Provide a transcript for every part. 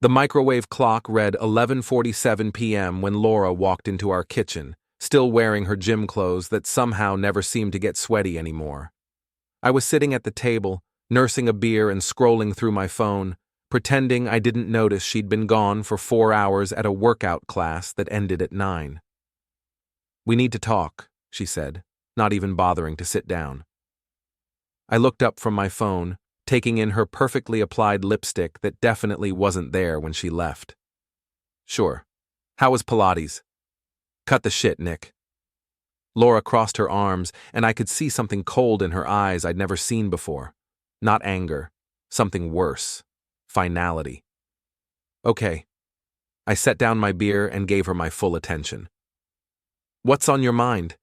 The microwave clock read 11:47 p.m. when Laura walked into our kitchen, still wearing her gym clothes that somehow never seemed to get sweaty anymore. I was sitting at the table, nursing a beer and scrolling through my phone, pretending I didn't notice she'd been gone for 4 hours at a workout class that ended at 9. "We need to talk," she said, not even bothering to sit down. I looked up from my phone, taking in her perfectly applied lipstick that definitely wasn't there when she left. "Sure. How was Pilates?" "Cut the shit, Nick." Laura crossed her arms, and I could see something cold in her eyes I'd never seen before. Not anger. Something worse. Finality. "Okay." I set down my beer and gave her my full attention. "What's on your mind?"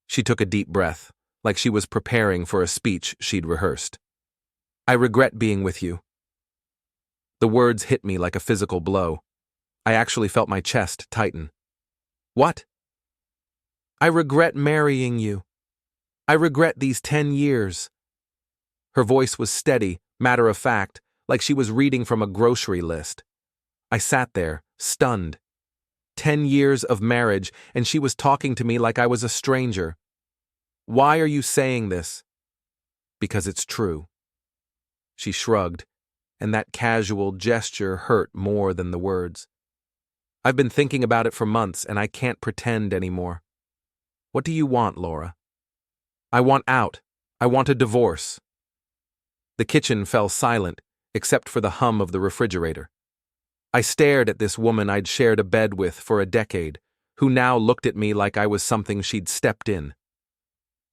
She took a deep breath, like she was preparing for a speech she'd rehearsed. "I regret being with you." The words hit me like a physical blow. I actually felt my chest tighten. "What?" "I regret marrying you. I regret these 10 years. Her voice was steady, matter-of-fact, like she was reading from a grocery list. I sat there, stunned. 10 years of marriage, and she was talking to me like I was a stranger. "Why are you saying this?" "Because it's true." She shrugged, and that casual gesture hurt more than the words. "I've been thinking about it for months, and I can't pretend anymore." "What do you want, Laura?" "I want out. I want a divorce." The kitchen fell silent, except for the hum of the refrigerator. I stared at this woman I'd shared a bed with for a decade, who now looked at me like I was something she'd stepped in.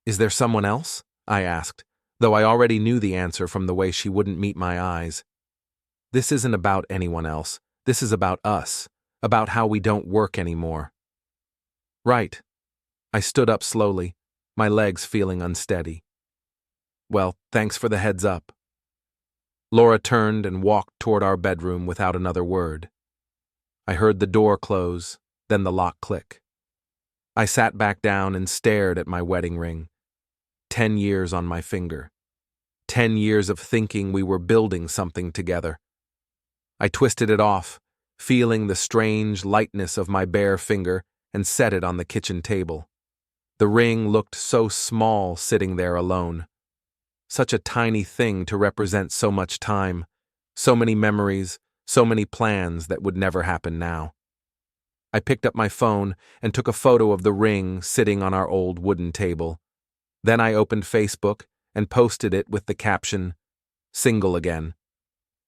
"Is there someone else?" I asked, though I already knew the answer from the way she wouldn't meet my eyes. "This isn't about anyone else. This is about us, about how we don't work anymore." "Right." I stood up slowly, my legs feeling unsteady. "Well, thanks for the heads up." Laura turned and walked toward our bedroom without another word. I heard the door close, then the lock click. I sat back down and stared at my wedding ring. 10 years on my finger. 10 years of thinking we were building something together. I twisted it off, feeling the strange lightness of my bare finger, and set it on the kitchen table. The ring looked so small sitting there alone. Such a tiny thing to represent so much time, so many memories, so many plans that would never happen now. I picked up my phone and took a photo of the ring sitting on our old wooden table. Then I opened Facebook and posted it with the caption, "Single again."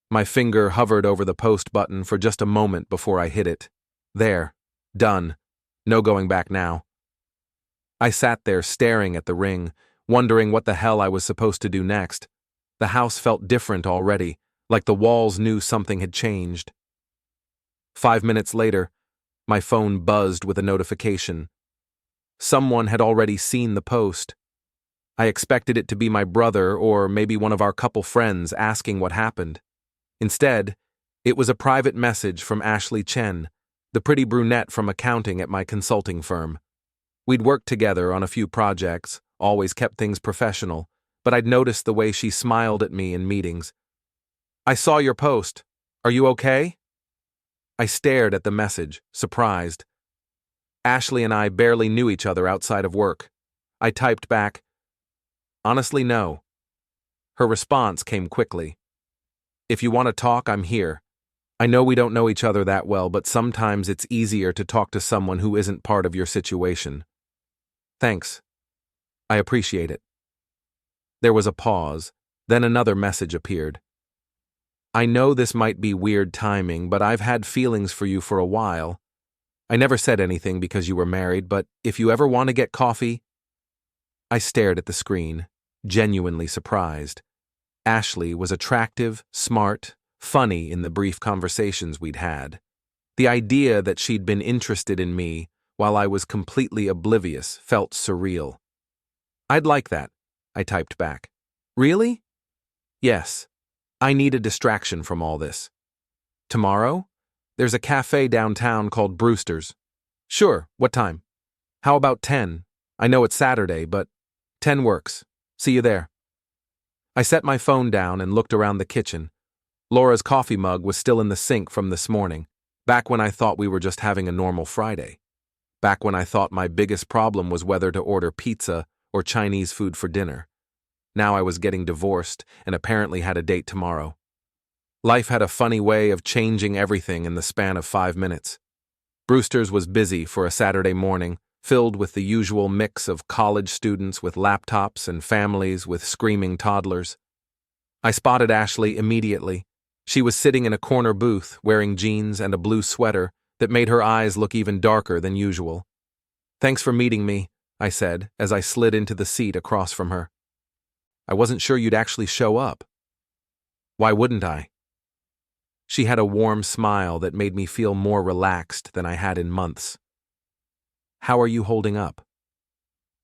My finger hovered over the post button for just a moment before I hit it. There. Done. No going back now. I sat there staring at the ring, wondering what the hell I was supposed to do next. The house felt different already, like the walls knew something had changed. 5 minutes later, my phone buzzed with a notification. Someone had already seen the post. I expected it to be my brother or maybe one of our couple friends asking what happened. Instead, it was a private message from Ashley Chen, the pretty brunette from accounting at my consulting firm. We'd worked together on a few projects, always kept things professional, but I'd noticed the way she smiled at me in meetings. "I saw your post. Are you okay?" I stared at the message, surprised. Ashley and I barely knew each other outside of work. I typed back, "Honestly, no." Her response came quickly. "If you want to talk, I'm here. I know we don't know each other that well, but sometimes it's easier to talk to someone who isn't part of your situation. Thanks. I appreciate it." There was a pause, then another message appeared. "I know this might be weird timing, but I've had feelings for you for a while. I never said anything because you were married, but if you ever want to get coffee..." I stared at the screen, genuinely surprised. Ashley was attractive, smart, funny in the brief conversations we'd had. The idea that she'd been interested in me while I was completely oblivious felt surreal. "I'd like that," I typed back. "Really?" "Yes. I need a distraction from all this." "Tomorrow? There's a cafe downtown called Brewster's." "Sure, what time?" "How about 10? I know it's Saturday, but 10 works. See you there." I set my phone down and looked around the kitchen. Laura's coffee mug was still in the sink from this morning, back when I thought we were just having a normal Friday. Back when I thought my biggest problem was whether to order pizza or Chinese food for dinner. Now I was getting divorced and apparently had a date tomorrow. Life had a funny way of changing everything in the span of 5 minutes. Brewster's was busy for a Saturday morning, filled with the usual mix of college students with laptops and families with screaming toddlers. I spotted Ashley immediately. She was sitting in a corner booth, wearing jeans and a blue sweater that made her eyes look even darker than usual. "Thanks for meeting me," I said as I slid into the seat across from her. "I wasn't sure you'd actually show up." "Why wouldn't I?" She had a warm smile that made me feel more relaxed than I had in months. "How are you holding up?"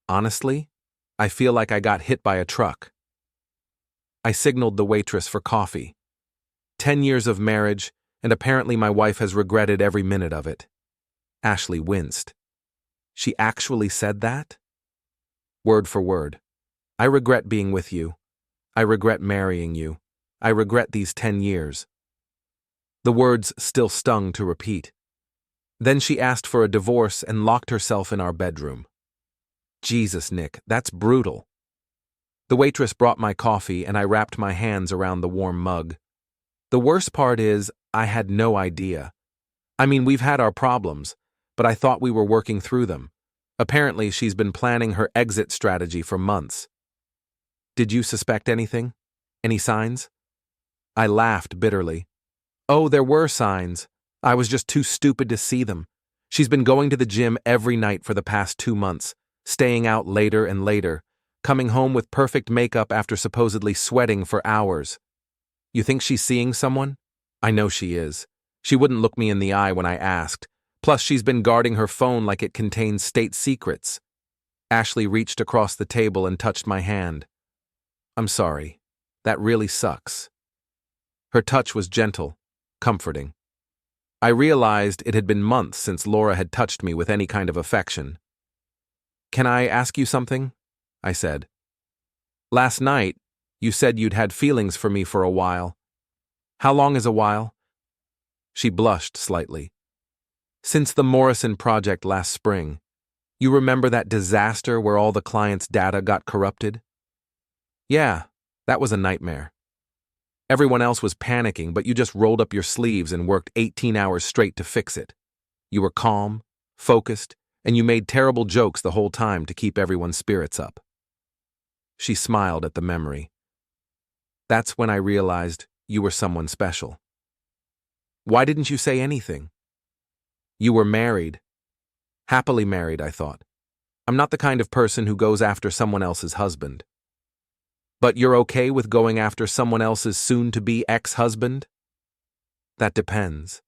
"Honestly, I feel like I got hit by a truck." I signaled the waitress for coffee. 10 years of marriage, and apparently my wife has regretted every minute of it. Ashley winced. She actually said that? Word for word. "I regret being with you. I regret marrying you. I regret these 10 years. The words still stung to repeat. Then she asked for a divorce and locked herself in our bedroom. Jesus, Nick, that's brutal. The waitress brought my coffee and I wrapped my hands around the warm mug. The worst part is, I had no idea. I mean, we've had our problems, but I thought we were working through them. Apparently, she's been planning her exit strategy for months. "Did you suspect anything? Any signs?" I laughed bitterly. "Oh, there were signs. I was just too stupid to see them. She's been going to the gym every night for the past 2 months, staying out later and later, coming home with perfect makeup after supposedly sweating for hours. You think she's seeing someone? I know she is. She wouldn't look me in the eye when I asked. Plus, she's been guarding her phone like it contains state secrets." Ashley reached across the table and touched my hand. "I'm sorry. That really sucks." Her touch was gentle, comforting. I realized it had been months since Laura had touched me with any kind of affection. "Can I ask you something?" I said. "Last night, you said you'd had feelings for me for a while. How long is a while?" She blushed slightly. "Since the Morrison project last spring. You remember that disaster where all the clients' data got corrupted?" "Yeah, that was a nightmare. Everyone else was panicking, but you just rolled up your sleeves and worked 18 hours straight to fix it. You were calm, focused, and you made terrible jokes the whole time to keep everyone's spirits up." She smiled at the memory. "That's when I realized you were someone special." "Why didn't you say anything?" "You were married. Happily married, I thought. I'm not the kind of person who goes after someone else's husband." "But you're okay with going after someone else's soon-to-be ex-husband?" "That depends.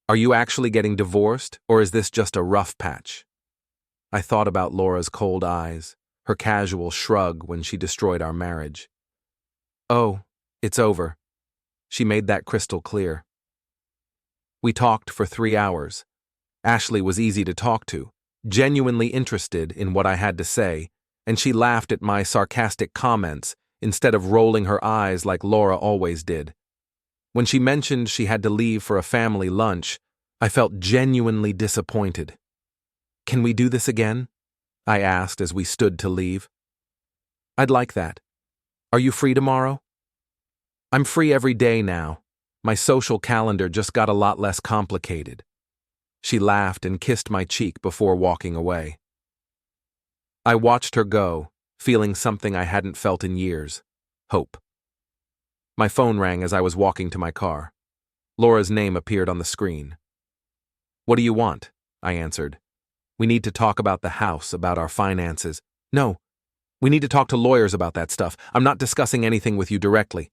Are you actually getting divorced, or is this just a rough patch?" I thought about Laura's cold eyes, her casual shrug when she destroyed our marriage. "Oh, it's over." She made that crystal clear. We talked for 3 hours. Ashley was easy to talk to, genuinely interested in what I had to say, and she laughed at my sarcastic comments instead of rolling her eyes like Laura always did. When she mentioned she had to leave for a family lunch, I felt genuinely disappointed. "Can we do this again?" I asked as we stood to leave. "I'd like that. Are you free tomorrow?" "I'm free every day now. My social calendar just got a lot less complicated." She laughed and kissed my cheek before walking away. I watched her go, feeling something I hadn't felt in years: hope. My phone rang as I was walking to my car. Laura's name appeared on the screen. "What do you want?" I answered. "We need to talk about the house, about our finances." "No, we need to talk to lawyers about that stuff. I'm not discussing anything with you directly."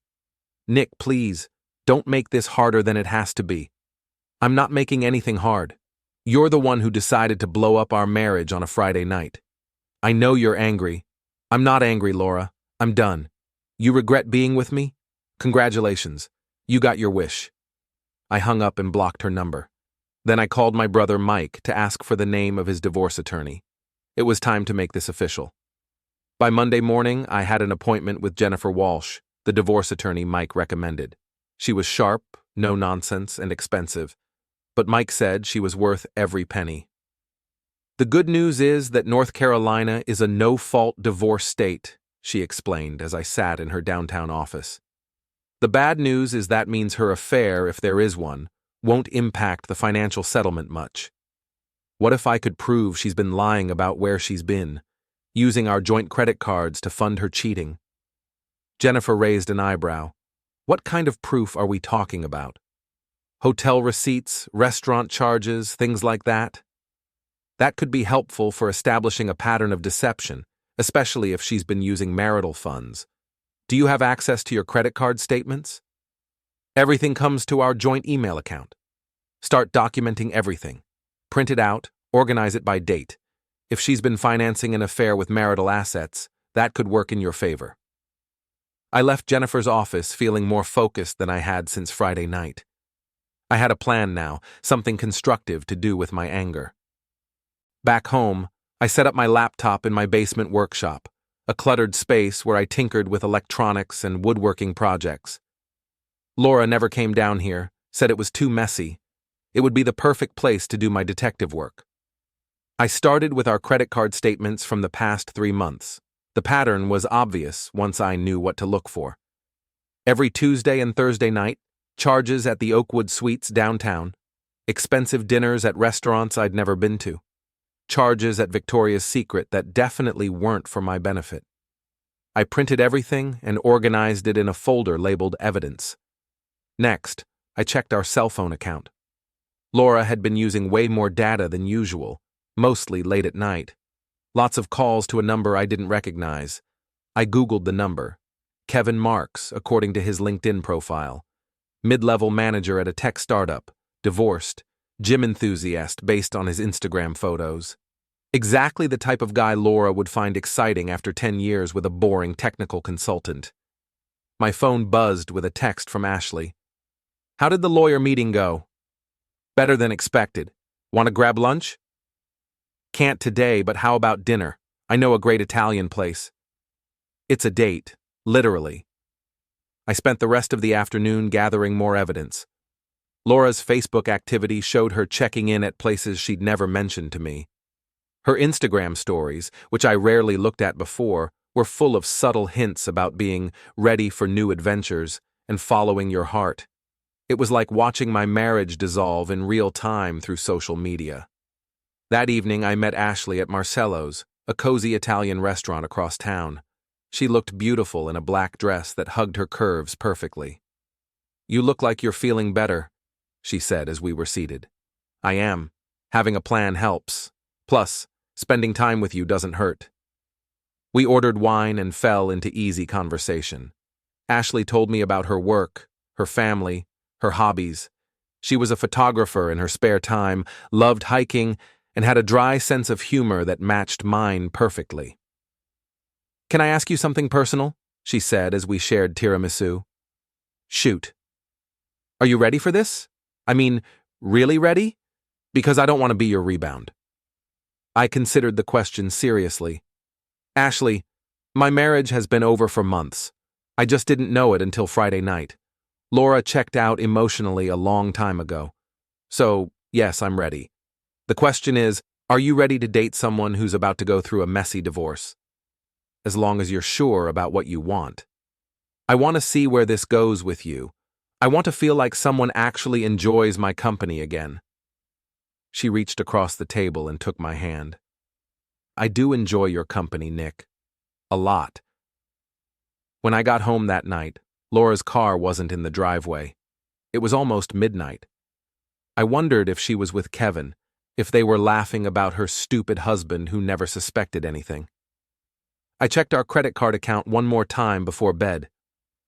"Nick, please, don't make this harder than it has to be." "I'm not making anything hard. You're the one who decided to blow up our marriage on a Friday night. I know you're angry. I'm not angry, Laura. I'm done. You regret being with me? Congratulations. You got your wish." I hung up and blocked her number. Then I called my brother Mike to ask for the name of his divorce attorney. It was time to make this official. By Monday morning, I had an appointment with Jennifer Walsh, the divorce attorney Mike recommended. She was sharp, no nonsense, and expensive, but Mike said she was worth every penny. The good news is that North Carolina is a no-fault divorce state, she explained as I sat in her downtown office. The bad news is that means her affair, if there is one, won't impact the financial settlement much. What if I could prove she's been lying about where she's been, using our joint credit cards to fund her cheating? Jennifer raised an eyebrow. What kind of proof are we talking about? Hotel receipts, restaurant charges, things like that? That could be helpful for establishing a pattern of deception, especially if she's been using marital funds. Do you have access to your credit card statements? Everything comes to our joint email account. Start documenting everything. Print it out, organize it by date. If she's been financing an affair with marital assets, that could work in your favor. I left Jennifer's office feeling more focused than I had since Friday night. I had a plan now, something constructive to do with my anger. Back home, I set up my laptop in my basement workshop, a cluttered space where I tinkered with electronics and woodworking projects. Laura never came down here, said it was too messy. It would be the perfect place to do my detective work. I started with our credit card statements from the past 3 months. The pattern was obvious once I knew what to look for. Every Tuesday and Thursday night, charges at the Oakwood Suites downtown, expensive dinners at restaurants I'd never been to, charges at Victoria's Secret that definitely weren't for my benefit. I printed everything and organized it in a folder labeled Evidence. Next, I checked our cell phone account. Laura had been using way more data than usual, mostly late at night. Lots of calls to a number I didn't recognize. I Googled the number. Kevin Marks, according to his LinkedIn profile. Mid-level manager at a tech startup, divorced, gym enthusiast based on his Instagram photos. Exactly the type of guy Laura would find exciting after 10 years with a boring technical consultant. My phone buzzed with a text from Ashley. How did the lawyer meeting go? Better than expected. Want to grab lunch? Can't today, but how about dinner? I know a great Italian place. It's a date, literally. I spent the rest of the afternoon gathering more evidence. Laura's Facebook activity showed her checking in at places she'd never mentioned to me. Her Instagram stories, which I rarely looked at before, were full of subtle hints about being ready for new adventures and following your heart. It was like watching my marriage dissolve in real time through social media. That evening, I met Ashley at Marcello's, a cozy Italian restaurant across town. She looked beautiful in a black dress that hugged her curves perfectly. You look like you're feeling better, she said as we were seated. I am. Having a plan helps. Plus, spending time with you doesn't hurt. We ordered wine and fell into easy conversation. Ashley told me about her work, her family, her hobbies. She was a photographer in her spare time, loved hiking, and had a dry sense of humor that matched mine perfectly. Can I ask you something personal? She said as we shared tiramisu. Shoot. Are you ready for this? I mean, really ready? Because I don't want to be your rebound. I considered the question seriously. Ashley, my marriage has been over for months. I just didn't know it until Friday night. Laura checked out emotionally a long time ago. So, yes, I'm ready. The question is, are you ready to date someone who's about to go through a messy divorce? As long as you're sure about what you want. I want to see where this goes with you. I want to feel like someone actually enjoys my company again. She reached across the table and took my hand. I do enjoy your company, Nick. A lot. When I got home that night, Laura's car wasn't in the driveway. It was almost midnight. I wondered if she was with Kevin, if they were laughing about her stupid husband who never suspected anything. I checked our credit card account one more time before bed.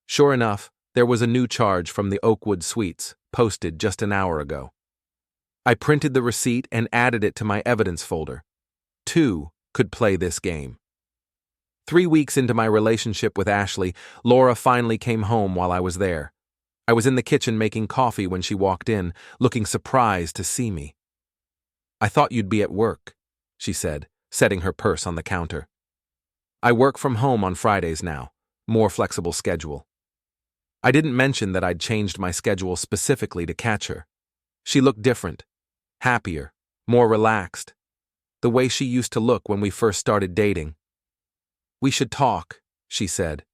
Sure enough, there was a new charge from the Oakwood Suites, posted just an hour ago. I printed the receipt and added it to my evidence folder. 2 could play this game. 3 weeks into my relationship with Ashley, Laura finally came home while I was there. I was in the kitchen making coffee when she walked in, looking surprised to see me. I thought you'd be at work, she said, setting her purse on the counter. I work from home on Fridays now, more flexible schedule. I didn't mention that I'd changed my schedule specifically to catch her. She looked different, happier, more relaxed, the way she used to look when we first started dating. "We should talk," she said,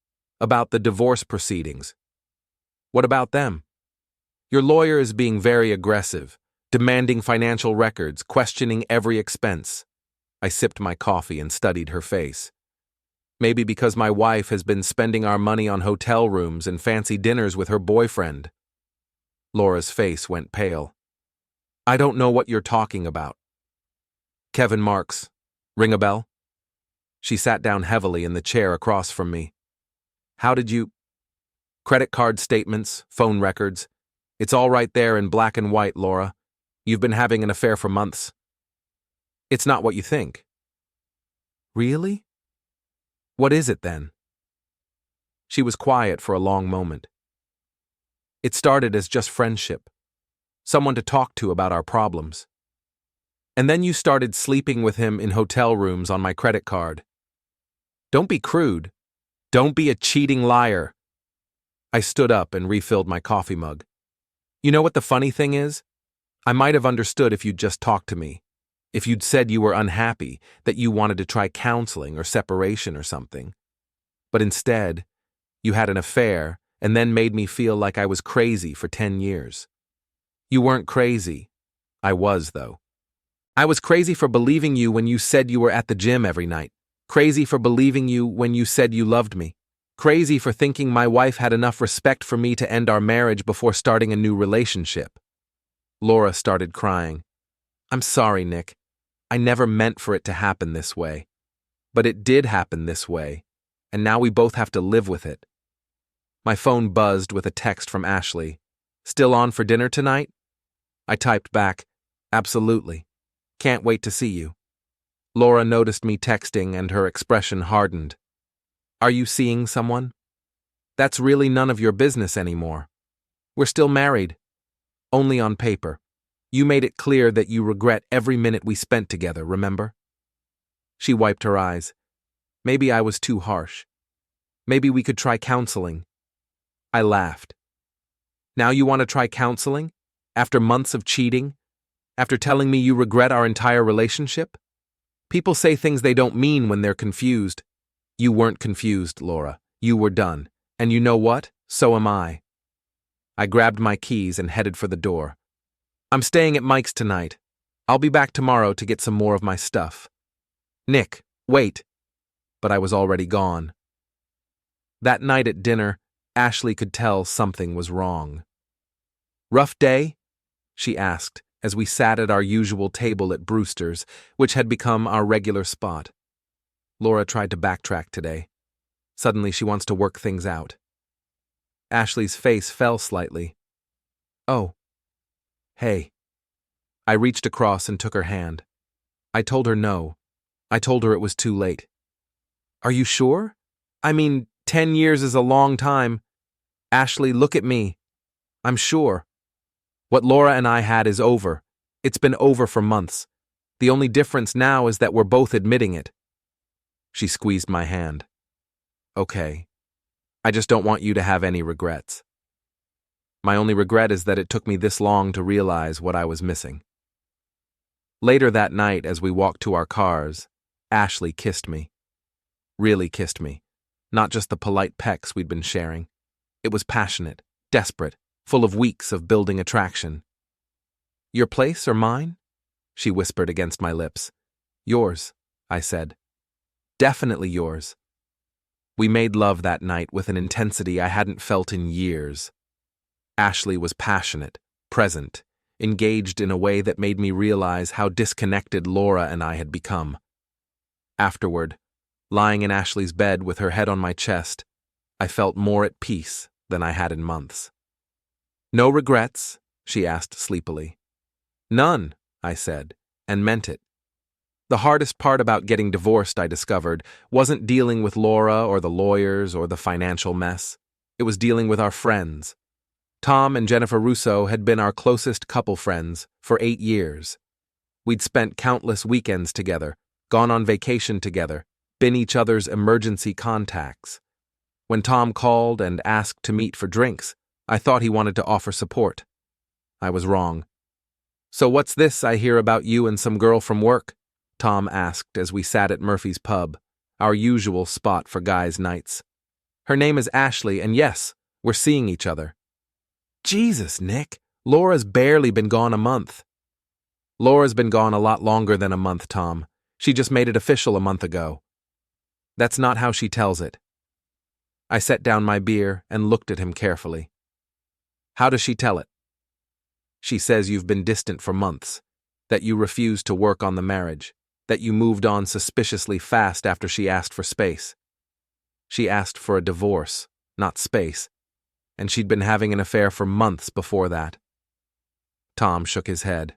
"about the divorce proceedings." "What about them?" "Your lawyer is being very aggressive, demanding financial records, questioning every expense." I sipped my coffee and studied her face. "Maybe because my wife has been spending our money on hotel rooms and fancy dinners with her boyfriend." Laura's face went pale. "I don't know what you're talking about." "Kevin Marks. Ring a bell?" She sat down heavily in the chair across from me. "How did you—" "Credit card statements, phone records. It's all right there in black and white, Laura. You've been having an affair for months." "It's not what you think." "Really? What is it then?" She was quiet for a long moment. "It started as just friendship, someone to talk to about our problems. And then you started sleeping with him in hotel rooms on my credit card. Don't be crude. Don't be a cheating liar." I stood up and refilled my coffee mug. "You know what the funny thing is? I might have understood if you'd just talked to me. If you'd said you were unhappy, that you wanted to try counseling or separation or something. But instead, you had an affair and then made me feel like I was crazy for 10 years. You weren't crazy. I was, though. I was crazy for believing you when you said you were at the gym every night. Crazy for believing you when you said you loved me. Crazy for thinking my wife had enough respect for me to end our marriage before starting a new relationship." Laura started crying. "I'm sorry, Nick. I never meant for it to happen this way. But it did happen this way, and now we both have to live with it." My phone buzzed with a text from Ashley. "Still on for dinner tonight?" I typed back, "Absolutely. Can't wait to see you." Laura noticed me texting and her expression hardened. "Are you seeing someone?" "That's really none of your business anymore. We're still married. Only on paper. You made it clear that you regret every minute we spent together, remember?" She wiped her eyes. "Maybe I was too harsh. Maybe we could try counseling." I laughed. "Now you want to try counseling? After months of cheating? After telling me you regret our entire relationship? People say things they don't mean when they're confused." "You weren't confused, Laura. You were done. And you know what? So am I." I grabbed my keys and headed for the door. "I'm staying at Mike's tonight. I'll be back tomorrow to get some more of my stuff." "Nick, wait." But I was already gone. That night at dinner, Ashley could tell something was wrong. "Rough day?" she asked as we sat at our usual table at Brewster's, which had become our regular spot. Laura tried to backtrack today. Suddenly she wants to work things out. Ashley's face fell slightly. "Oh. Hey." I reached across and took her hand. I told her no. I told her it was too late. "Are you sure? I mean, 10 years is a long time." "Ashley, look at me. I'm sure. What Laura and I had is over. It's been over for months. The only difference now is that we're both admitting it." She squeezed my hand. "Okay. I just don't want you to have any regrets." My only regret is that it took me this long to realize what I was missing. Later that night, as we walked to our cars, Ashley kissed me. Really kissed me. Not just the polite pecks we'd been sharing. It was passionate, desperate, full of weeks of building attraction. "Your place or mine?" she whispered against my lips. "Yours," I said. "Definitely yours." We made love that night with an intensity I hadn't felt in years. Ashley was passionate, present, engaged in a way that made me realize how disconnected Laura and I had become. Afterward, lying in Ashley's bed with her head on my chest, I felt more at peace than I had in months. "No regrets?" she asked sleepily. "None," I said, and meant it. The hardest part about getting divorced, I discovered, wasn't dealing with Laura or the lawyers or the financial mess. It was dealing with our friends. Tom and Jennifer Russo had been our closest couple friends for 8 years. We'd spent countless weekends together, gone on vacation together, been each other's emergency contacts. When Tom called and asked to meet for drinks, I thought he wanted to offer support. I was wrong. "So what's this I hear about you and some girl from work?" Tom asked as we sat at Murphy's pub, our usual spot for guys' nights. "Her name is Ashley, and yes, we're seeing each other." "Jesus, Nick, Laura's barely been gone a month." "Laura's been gone a lot longer than a month, Tom. She just made it official a month ago." "That's not how she tells it." I set down my beer and looked at him carefully. "How does she tell it?" "She says you've been distant for months, that you refused to work on the marriage, that you moved on suspiciously fast after she asked for space. She asked for a divorce, not space, and she'd been having an affair for months before that." Tom shook his head.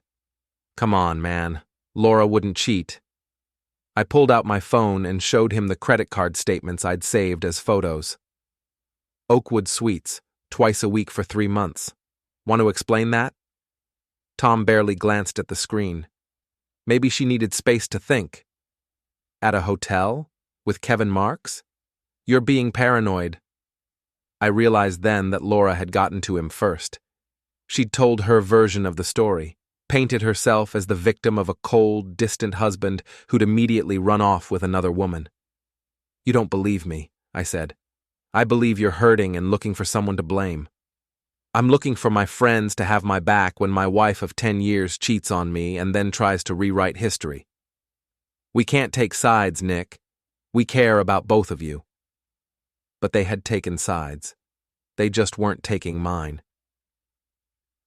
"Come on, man. Laura wouldn't cheat." I pulled out my phone and showed him the credit card statements I'd saved as photos. "Oakwood Suites, twice a week for 3 months. Want to explain that?" Tom barely glanced at the screen. "Maybe she needed space to think." "At a hotel? With Kevin Marks? You're being paranoid." I realized then that Laura had gotten to him first. She'd told her version of the story, painted herself as the victim of a cold, distant husband who'd immediately run off with another woman. "You don't believe me," I said. "I believe you're hurting and looking for someone to blame. I'm looking for my friends to have my back when my wife of 10 years cheats on me and then tries to rewrite history. We can't take sides, Nick. We care about both of you." But they had taken sides. They just weren't taking mine.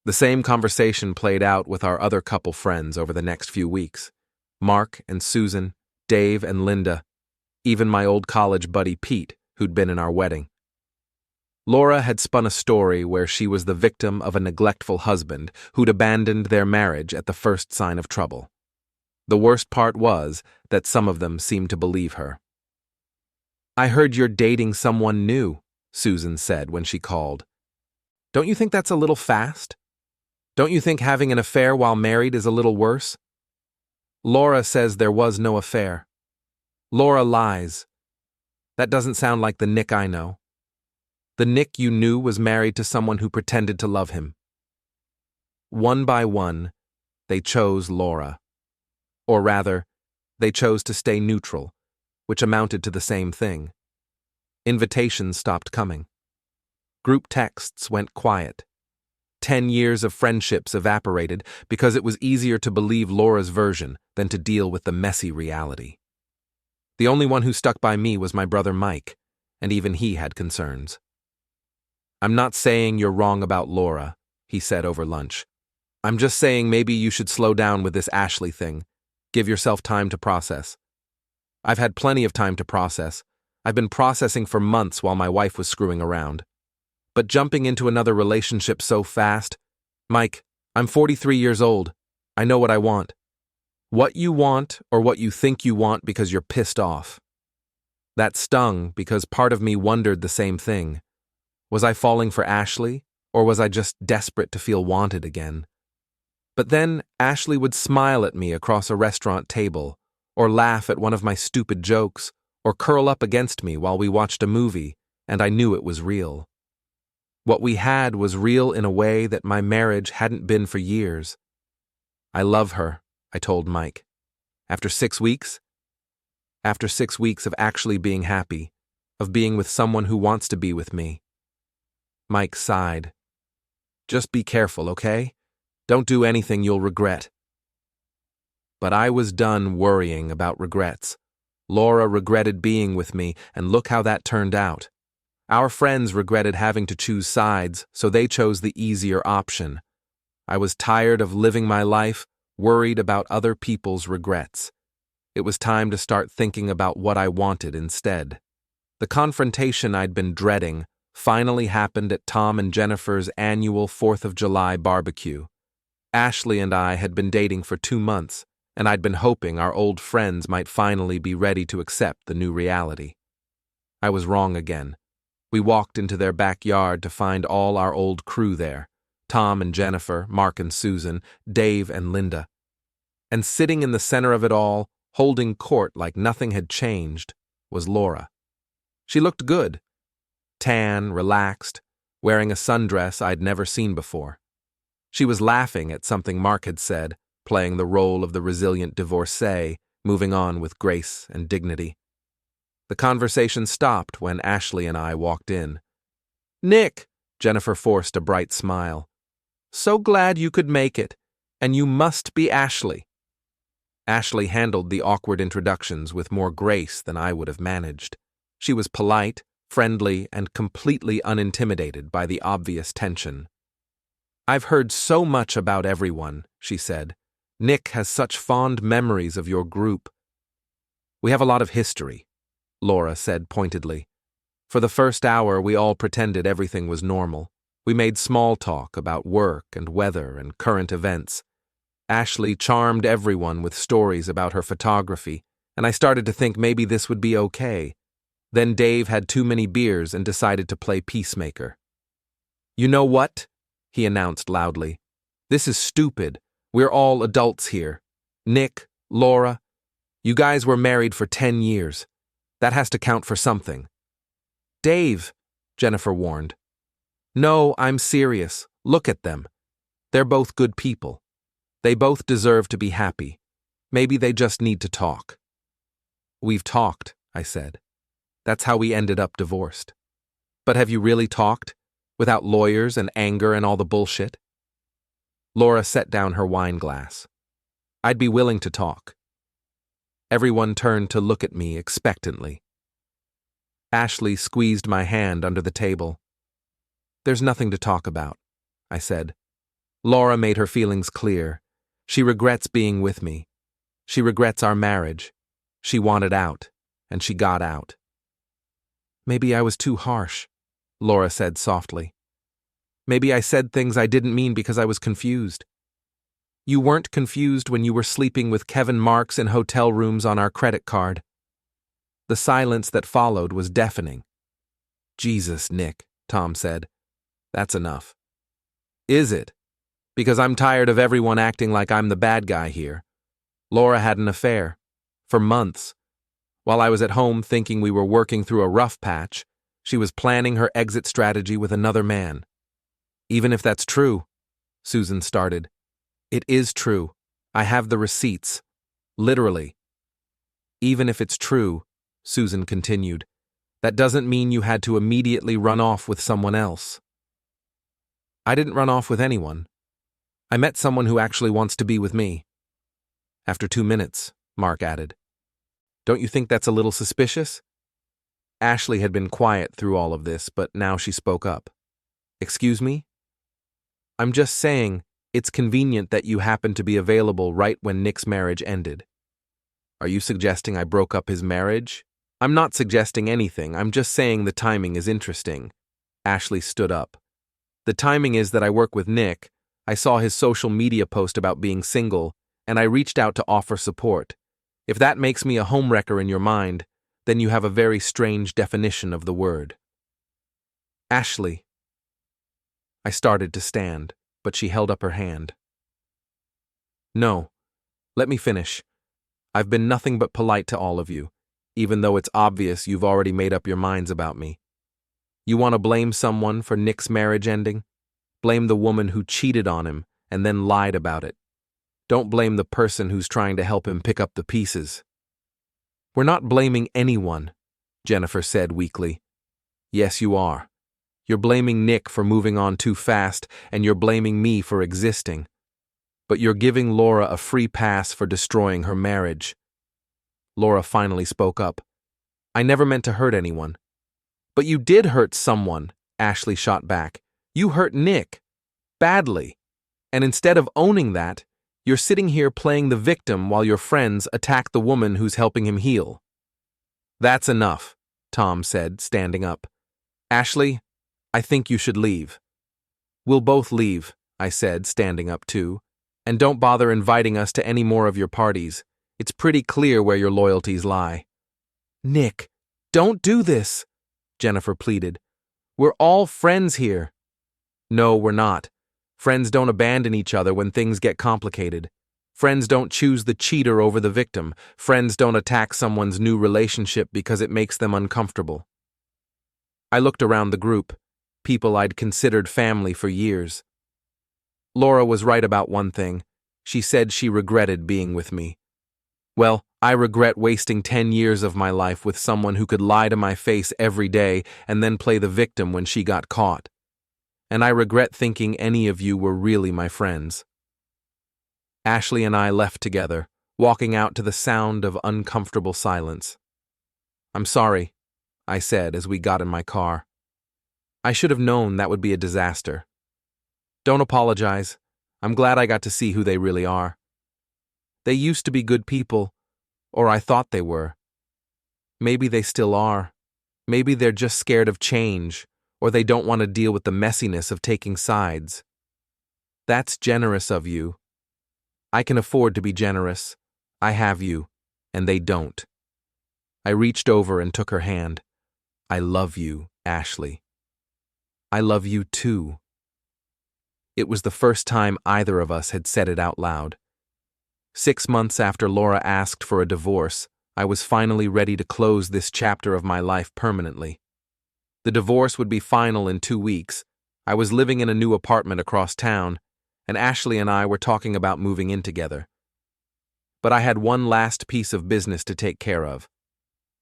The same conversation played out with our other couple friends over the next few weeks. Mark and Susan, Dave and Linda, even my old college buddy Pete, who'd been in our wedding. Laura had spun a story where she was the victim of a neglectful husband who'd abandoned their marriage at the first sign of trouble. The worst part was that some of them seemed to believe her. "I heard you're dating someone new," Susan said when she called. "Don't you think that's a little fast? Don't you think having an affair while married is a little worse?" "Laura says there was no affair." "Laura lies. That doesn't sound like the Nick I know. The Nick you knew was married to someone who pretended to love him." One by one, they chose Laura. Or rather, they chose to stay neutral, which amounted to the same thing. Invitations stopped coming. Group texts went quiet. 10 years of friendships evaporated because it was easier to believe Laura's version than to deal with the messy reality. The only one who stuck by me was my brother Mike, and even he had concerns. "I'm not saying you're wrong about Laura," he said over lunch. "I'm just saying maybe you should slow down with this Ashley thing. Give yourself time to process." "I've had plenty of time to process. I've been processing for months while my wife was screwing around. But jumping into another relationship so fast— Mike, I'm 43 years old. I know what I want. What you want or what you think you want because you're pissed off." That stung because part of me wondered the same thing. Was I falling for Ashley, or was I just desperate to feel wanted again? But then Ashley would smile at me across a restaurant table, or laugh at one of my stupid jokes, or curl up against me while we watched a movie, and I knew it was real. What we had was real in a way that my marriage hadn't been for years. "I love her," I told Mike. After 6 weeks? After 6 weeks of actually being happy, of being with someone who wants to be with me. Mike sighed. "Just be careful, okay? Don't do anything you'll regret." But I was done worrying about regrets. Laura regretted being with me, and look how that turned out. Our friends regretted having to choose sides, so they chose the easier option. I was tired of living my life, worried about other people's regrets. It was time to start thinking about what I wanted instead. The confrontation I'd been dreading finally happened at Tom and Jennifer's annual 4th of July barbecue. Ashley and I had been dating for 2 months, and I'd been hoping our old friends might finally be ready to accept the new reality. I was wrong again. We walked into their backyard to find all our old crew there: Tom and Jennifer, Mark and Susan, Dave and Linda. And sitting in the center of it all, holding court like nothing had changed, was Laura. She looked good. tan, relaxed, wearing a sundress I'd never seen before. She was laughing at something Mark had said, playing the role of the resilient divorcee, moving on with grace and dignity. The conversation stopped when Ashley and I walked in. "Nick," Jennifer forced a bright smile. "So glad you could make it, and you must be Ashley." Ashley handled the awkward introductions with more grace than I would have managed. She was polite, friendly, and completely unintimidated by the obvious tension. "I've heard so much about everyone," she said. "Nick has such fond memories of your group." "We have a lot of history," Laura said pointedly. For the first hour, we all pretended everything was normal. We made small talk about work and weather and current events. Ashley charmed everyone with stories about her photography, and I started to think maybe this would be okay. Then Dave had too many beers and decided to play peacemaker. "You know what?" he announced loudly. "This is stupid. We're all adults here. Nick, Laura, you guys were married for 10 years. That has to count for something." "Dave," Jennifer warned. "No, I'm serious. Look at them. They're both good people. They both deserve to be happy. Maybe they just need to talk." "We've talked," I said. "That's how we ended up divorced." "But have you really talked? Without lawyers and anger and all the bullshit?" Laura set down her wine glass. "I'd be willing to talk." Everyone turned to look at me expectantly. Ashley squeezed my hand under the table. "There's nothing to talk about," I said. Laura made her feelings clear. She regrets being with me. She regrets our marriage. She wanted out, and she got out. "Maybe I was too harsh," Laura said softly. "Maybe I said things I didn't mean because I was confused." "You weren't confused when you were sleeping with Kevin Marks in hotel rooms on our credit card." The silence that followed was deafening. "Jesus, Nick," Tom said. "That's enough." "Is it? Because I'm tired of everyone acting like I'm the bad guy here. Laura had an affair. For months. While I was at home thinking we were working through a rough patch, she was planning her exit strategy with another man." "Even if that's true," Susan started. "It is true. I have the receipts. Literally." "Even if it's true," Susan continued, "that doesn't mean you had to immediately run off with someone else." "I didn't run off with anyone. I met someone who actually wants to be with me." "After 2 minutes," Mark added. "Don't you think that's a little suspicious?" Ashley had been quiet through all of this, but now she spoke up. "Excuse me?" "I'm just saying, it's convenient that you happened to be available right when Nick's marriage ended." "Are you suggesting I broke up his marriage?" "I'm not suggesting anything, I'm just saying the timing is interesting." Ashley stood up. "The timing is that I work with Nick. I saw his social media post about being single, and I reached out to offer support. If that makes me a homewrecker in your mind, then you have a very strange definition of the word." "Ashley." I started to stand, but she held up her hand. "No, let me finish. I've been nothing but polite to all of you, even though it's obvious you've already made up your minds about me. You want to blame someone for Nick's marriage ending? Blame the woman who cheated on him and then lied about it. Don't blame the person who's trying to help him pick up the pieces." "We're not blaming anyone," Jennifer said weakly. "Yes, you are. You're blaming Nick for moving on too fast, and you're blaming me for existing. But you're giving Laura a free pass for destroying her marriage." Laura finally spoke up. "I never meant to hurt anyone." "But you did hurt someone," Ashley shot back. "You hurt Nick. Badly. And instead of owning that, you're sitting here playing the victim while your friends attack the woman who's helping him heal." "That's enough," Tom said, standing up. "Ashley, I think you should leave." "We'll both leave," I said, standing up too. "And don't bother inviting us to any more of your parties. It's pretty clear where your loyalties lie." "Nick, don't do this," Jennifer pleaded. "We're all friends here." "No, we're not. Friends don't abandon each other when things get complicated. Friends don't choose the cheater over the victim. Friends don't attack someone's new relationship because it makes them uncomfortable." I looked around the group, people I'd considered family for years. Laura was right about one thing. She said she regretted being with me. Well, I regret wasting 10 years of my life with someone who could lie to my face every day and then play the victim when she got caught. And I regret thinking any of you were really my friends. Ashley and I left together, walking out to the sound of uncomfortable silence. "I'm sorry," I said as we got in my car. "I should have known that would be a disaster." "Don't apologize. I'm glad I got to see who they really are. They used to be good people, or I thought they were. Maybe they still are. Maybe they're just scared of change, or they don't want to deal with the messiness of taking sides. That's generous of you. I can afford to be generous. I have you, and they don't." I reached over and took her hand. "I love you, Ashley. I love you too." It was the first time either of us had said it out loud. 6 months after Laura asked for a divorce, I was finally ready to close this chapter of my life permanently. The divorce would be final in 2 weeks. I was living in a new apartment across town, and Ashley and I were talking about moving in together. But I had one last piece of business to take care of.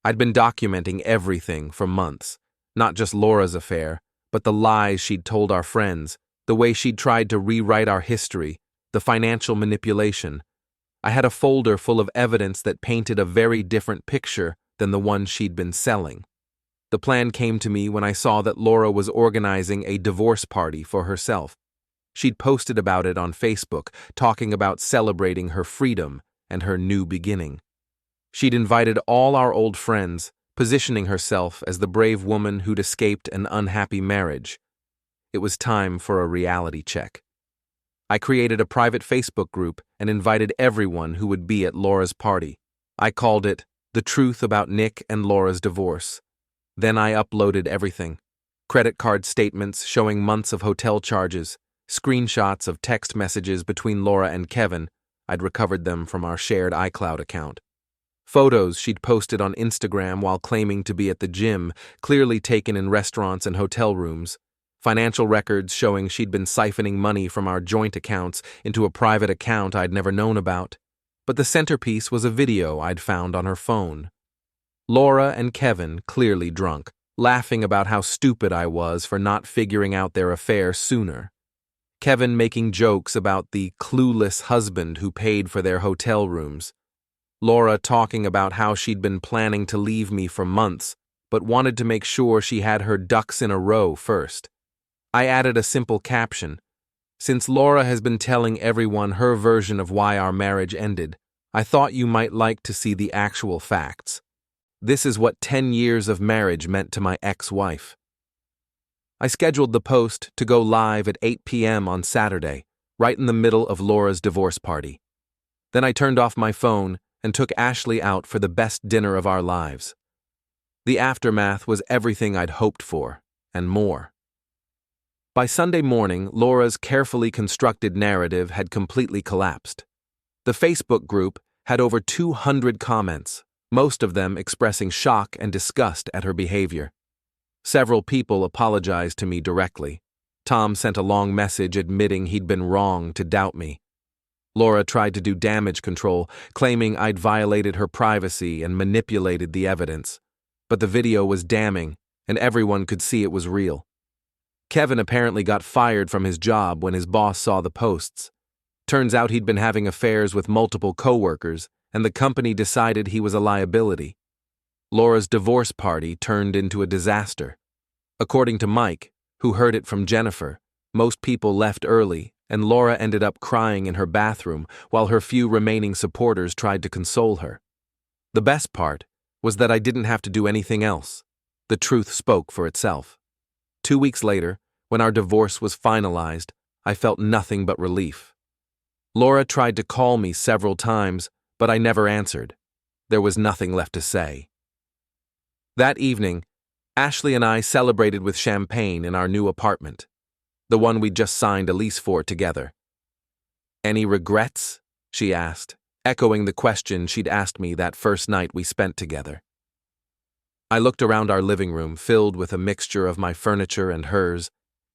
I'd been documenting everything for months, not just Laura's affair, but the lies she'd told our friends, the way she'd tried to rewrite our history, the financial manipulation. I had a folder full of evidence that painted a very different picture than the one she'd been selling. The plan came to me when I saw that Laura was organizing a divorce party for herself. She'd posted about it on Facebook, talking about celebrating her freedom and her new beginning. She'd invited all our old friends, positioning herself as the brave woman who'd escaped an unhappy marriage. It was time for a reality check. I created a private Facebook group and invited everyone who would be at Laura's party. I called it The Truth About Nick and Laura's Divorce. Then I uploaded everything. Credit card statements showing months of hotel charges, screenshots of text messages between Laura and Kevin. I'd recovered them from our shared iCloud account. Photos she'd posted on Instagram while claiming to be at the gym, clearly taken in restaurants and hotel rooms. Financial records showing she'd been siphoning money from our joint accounts into a private account I'd never known about. But the centerpiece was a video I'd found on her phone. Laura and Kevin, clearly drunk, laughing about how stupid I was for not figuring out their affair sooner. Kevin making jokes about the clueless husband who paid for their hotel rooms. Laura talking about how she'd been planning to leave me for months, but wanted to make sure she had her ducks in a row first. I added a simple caption. "Since Laura has been telling everyone her version of why our marriage ended, I thought you might like to see the actual facts. This is what 10 years of marriage meant to my ex-wife." I scheduled the post to go live at 8 p.m. on Saturday, right in the middle of Laura's divorce party. Then I turned off my phone and took Ashley out for the best dinner of our lives. The aftermath was everything I'd hoped for, and more. By Sunday morning, Laura's carefully constructed narrative had completely collapsed. The Facebook group had over 200 comments, most of them expressing shock and disgust at her behavior. Several people apologized to me directly. Tom sent a long message admitting he'd been wrong to doubt me. Laura tried to do damage control, claiming I'd violated her privacy and manipulated the evidence. But the video was damning, and everyone could see it was real. Kevin apparently got fired from his job when his boss saw the posts. Turns out he'd been having affairs with multiple coworkers, and the company decided he was a liability. Laura's divorce party turned into a disaster. According to Mike, who heard it from Jennifer, most people left early, and Laura ended up crying in her bathroom while her few remaining supporters tried to console her. The best part was that I didn't have to do anything else. The truth spoke for itself. 2 weeks later, when our divorce was finalized, I felt nothing but relief. Laura tried to call me several times, but I never answered. There was nothing left to say. That evening, Ashley and I celebrated with champagne in our new apartment, the one we'd just signed a lease for together. "Any regrets?" she asked, echoing the question she'd asked me that first night we spent together. I looked around our living room, filled with a mixture of my furniture and hers,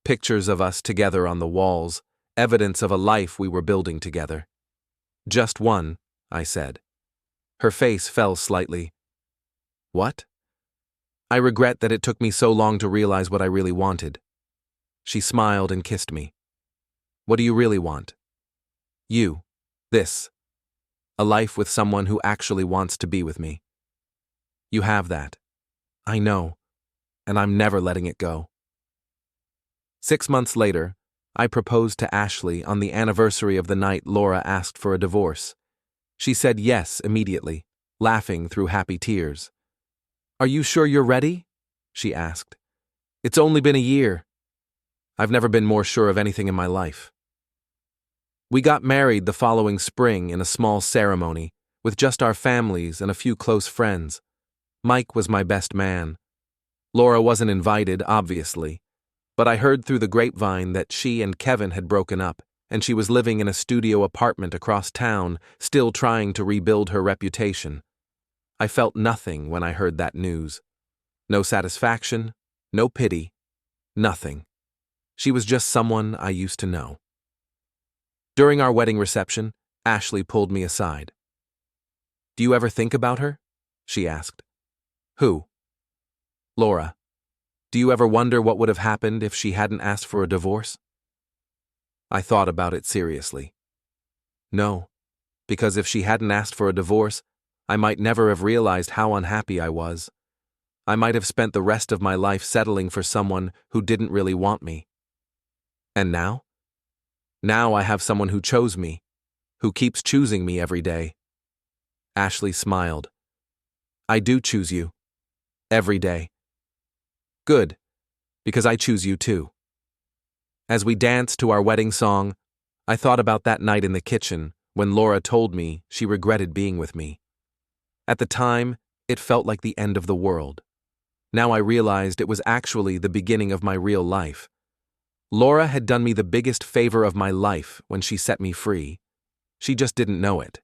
pictures of us together on the walls, evidence of a life we were building together. "Just one," I said. Her face fell slightly. "What?" "I regret that it took me so long to realize what I really wanted." She smiled and kissed me. "What do you really want?" "You. This. A life with someone who actually wants to be with me." "You have that." "I know, and I'm never letting it go." 6 months later, I proposed to Ashley on the anniversary of the night Laura asked for a divorce. She said yes immediately, laughing through happy tears. "Are you sure you're ready?" she asked. "It's only been a year." I've never been more sure of anything in my life. We got married the following spring in a small ceremony, with just our families and a few close friends. Mike was my best man. Laura wasn't invited, obviously, but I heard through the grapevine that she and Kevin had broken up, and she was living in a studio apartment across town, still trying to rebuild her reputation. I felt nothing when I heard that news. No satisfaction, no pity, nothing. She was just someone I used to know. During our wedding reception, Ashley pulled me aside. "Do you ever think about her?" she asked. "Who?" "Laura. Do you ever wonder what would have happened if she hadn't asked for a divorce?" I thought about it seriously. No, because if she hadn't asked for a divorce, I might never have realized how unhappy I was. I might have spent the rest of my life settling for someone who didn't really want me. And now? Now I have someone who chose me, who keeps choosing me every day. Ashley smiled. "I do choose you. Every day." "Good, because I choose you too." As we danced to our wedding song, I thought about that night in the kitchen when Laura told me she regretted being with me. At the time, it felt like the end of the world. Now I realized it was actually the beginning of my real life. Laura had done me the biggest favor of my life when she set me free. She just didn't know it.